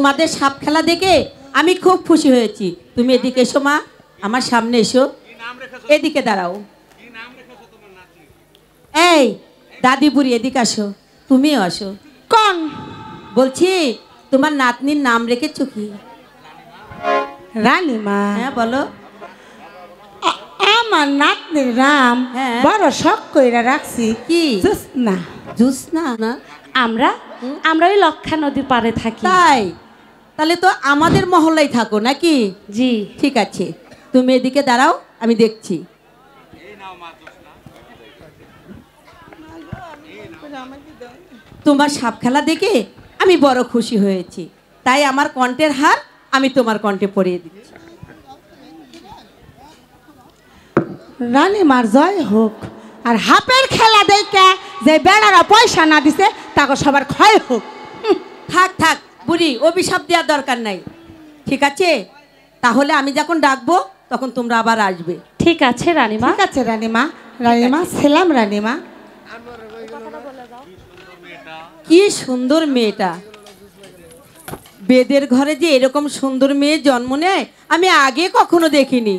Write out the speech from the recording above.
তোমাদের সাপ খেলা দেখে আমি খুব খুশি হয়েছি। তুমি এদিকে এসো মা, আমার সামনে এসো, এদিকে দাঁড়াও। এই দাদি বুড়ি এদিকে আসো, তুমিও আসো। কোন বলছি তোমার নাতনির নাম রেখেছো কি? রানীমা। হ্যাঁ বলো। আমার নাতনির নাম বড় শখ কইরা রাখছি কি? জোৎস্না। জোৎস্না না? আমরা ওই লক্ষা নদীর পাড়ে থাকি। তাই? তাহলে তো আমাদের মহল্লায় থাকো নাকি? জি ঠিক আছে, তুমি এদিকে দাঁড়াও, আমি দেখছি। তোমার সাপ খেলা দেখে আমি বড় খুশি হয়েছি, তাই আমার কণ্ঠের হার আমি তোমার কণ্ঠে পরিয়ে দিচ্ছি। রানীমার জয় হোক। আর হাপের খেলা দেখে যে বেড়ারা পয়সা না দিছে তাকে সবার ক্ষয় হোক। থাক থাক বুড়ি, অভিশাপ দেওয়ার দরকার নাই। ঠিক আছে, তাহলে আমি যখন ডাকবো তখন তোমরা আবার আসবে। ঠিক আছে রানীমা। ঠিক আছে রানীমা। রানীমা ছিলাম রানীমা। কি সুন্দর মেয়েটা, বেদের ঘরে যে এরকম সুন্দর মেয়ে জন্ম নেয় আমি আগে কখনো দেখিনি।